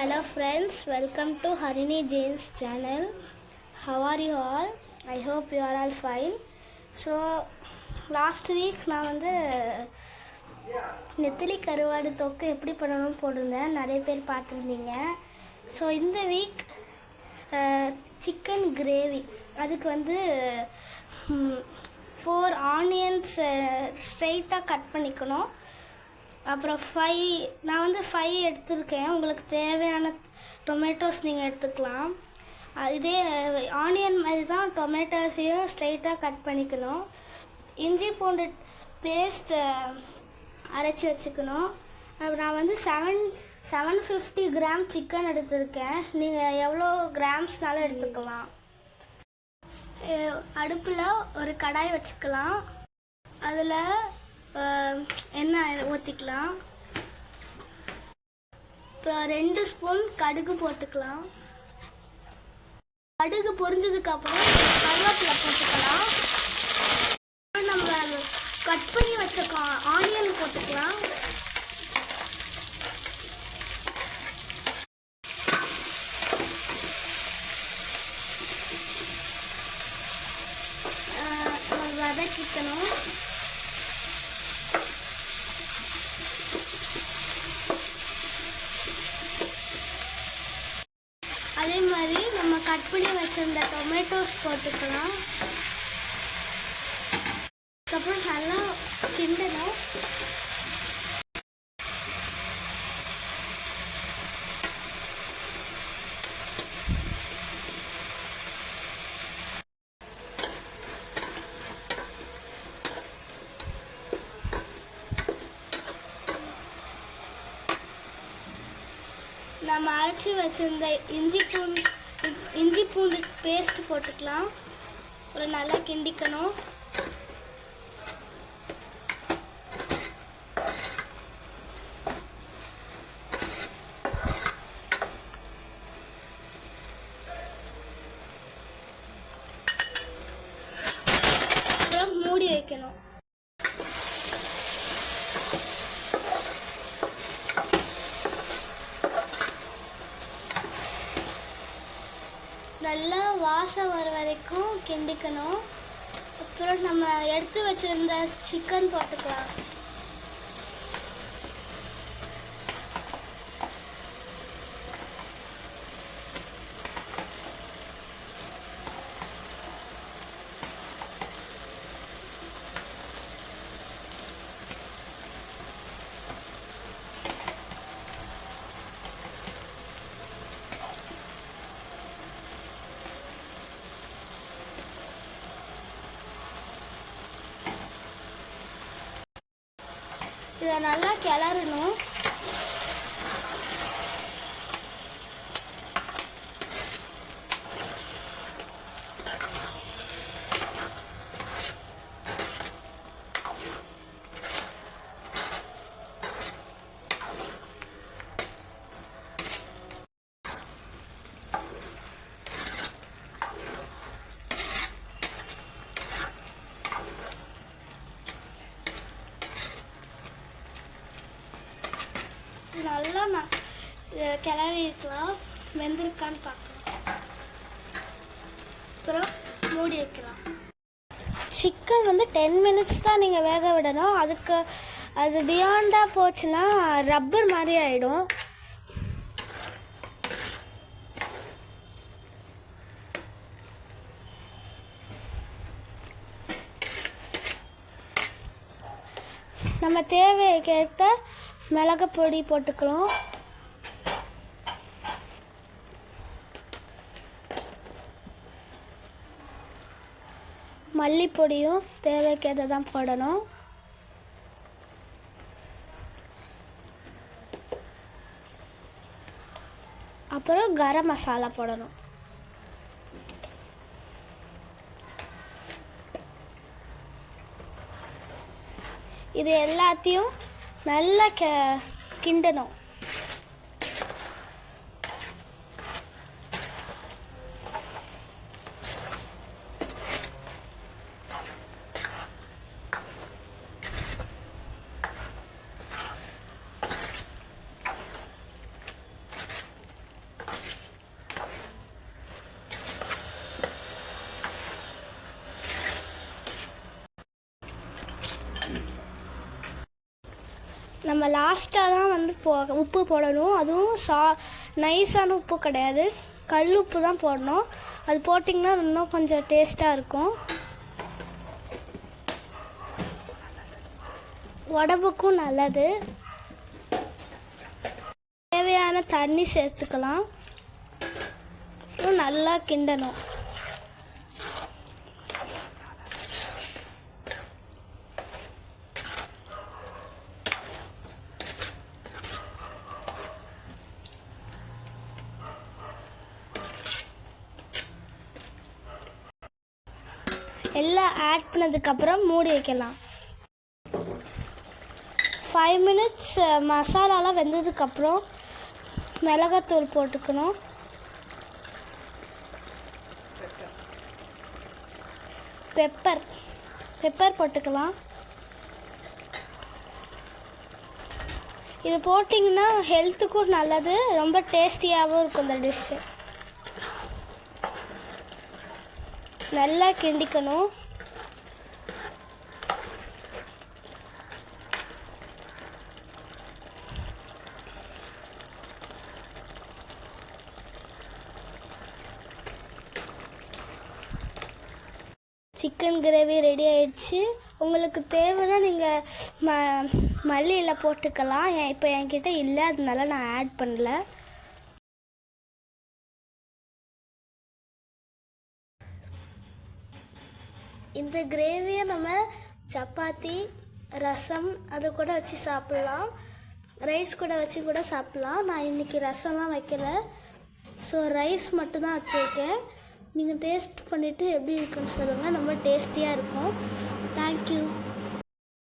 Hello friends, welcome to Harini Jain's channel. How are you all? I hope you are all fine. So last week நான் வந்து நெத்திலி கருவாடு தொக்கு எப்படி பண்ணணும்னு போட்டிருந்தேன். நிறைய பேர் பார்த்துருந்தீங்க. ஸோ இந்த வீக் சிக்கன் கிரேவி, அதுக்கு வந்து 4 ஆனியன்ஸ் ஸ்ட்ரைட்டாக கட் பண்ணிக்கணும். அப்புறம் 5 எடுத்துருக்கேன். உங்களுக்கு தேவையான டொமேட்டோஸ் நீங்கள் எடுத்துக்கலாம். இதே ஆனியன் மாதிரி தான் டொமேட்டோஸையும் ஸ்ட்ரைட்டாக கட் பண்ணிக்கணும். இஞ்சி பூண்டு பேஸ்ட் அரைச்சி வச்சுக்கணும். நான் வந்து 750 கிராம் சிக்கன் எடுத்திருக்கேன். நீங்கள் எவ்வளோ கிராம்ஸ்னாலும் எடுத்துக்கலாம். அடுப்பில் ஒரு கடாய் வச்சுக்கலாம். அதில் எண்ணெய் ஊற்றிக்கலாம். அப்புறம் 2 ஸ்பூன் கடுகு போட்டுக்கலாம். கடுகு பொரிஞ்சதுக்கப்புறம் கருவேப்பிலை போட்டுக்கலாம். நம்ம கட் பண்ணி வச்ச ஆனியன் போட்டுக்கலாம். வதக்கிக்கணும். அதே மாதிரி நம்ம கட் பண்ணி வச்சிருந்த டொமேட்டோஸ் போட்டுக்கலாம். அதுக்கப்புறம் நல்லா கிண்டணும். நம்ம அரைச்சி வச்சிருந்த இஞ்சி பூண்டு பேஸ்ட் போட்டுக்கலாம். ஒரு நல்லா கிண்டிக்கணும். அப்புறம் மூடி வைக்கணும். நல்லா வாசம் வர வரைக்கும் கிண்டிக்கணும். அப்புறம் நம்ம எடுத்து வச்சிருந்த சிக்கன் போட்டுக்கலாம். இதை நல்லா கிளறணும். நல்லா கிளறி இருக்கலாம். வெந்திருக்கான்னு பார்க்கலாம். அப்புறம் மூடி வைக்கலாம். சிக்கன் வந்து 10 மினிட்ஸ் தான் நீங்கள் வேக விடணும். அது பியாண்டாக போச்சுன்னா ரப்பர் மாதிரி ஆகிடும். நம்ம தேவைக்கேற்ற மிளகு பொடி போட்டுக்கலாம். மல்லிப்பொடியும் தேவைக்கேற்ற தான் போடணும். அப்புறம் கரம் மசாலா போடணும். இது எல்லாத்தையும் நல்லா கிண்டணும். நம்ம லாஸ்ட்டாக தான் வந்து உப்பு போடணும். அதுவும் நைஸான உப்பு கிடையாது, கல் உப்பு தான் போடணும். அது போட்டிங்கன்னா இன்னும் கொஞ்சம் டேஸ்ட்டாக இருக்கும். உடம்புக்கும் நல்லது. தேவையான தண்ணி சேர்த்துக்கலாம். நல்லா கிண்டணும். எல்லாம் ஆட் பண்ணதுக்கப்புறம் மூடி வைக்கலாம். 5 மினிட்ஸ் மசாலாலாம் வெந்ததுக்கப்புறம் மிளகாத்தூள் போட்டுக்கணும். பெப்பர் போட்டுக்கலாம். இது போட்டிங்கன்னா ஹெல்த்துக்கும் நல்லது, ரொம்ப டேஸ்டியாகவும் இருக்கும் இந்த டிஷ்ஷு. நல்லா கிண்டிக்கணும். சிக்கன் கிரேவி ரெடி ஆயிடுச்சு. உங்களுக்கு தேவைன்னா நீங்கள் மல்லியில் போட்டுக்கலாம். இப்போ என்கிட்ட இல்லை, அதனால நான் ஆட் பண்ணல. இந்த கிரேவியை நம்ம சப்பாத்தி, ரசம் அது கூட வச்சு சாப்பிட்லாம். ரைஸ் கூட வச்சு கூட சாப்பிட்லாம். நான் இன்றைக்கி ரசம்லாம் வைக்கல, ஸோ ரைஸ் மட்டும்தான் வச்சுருக்கேன். நீங்கள் டேஸ்ட் பண்ணிவிட்டு எப்படி இருக்குன்னு சொல்லுங்கள். ரொம்ப டேஸ்டியாக இருக்கும். தேங்க்யூ.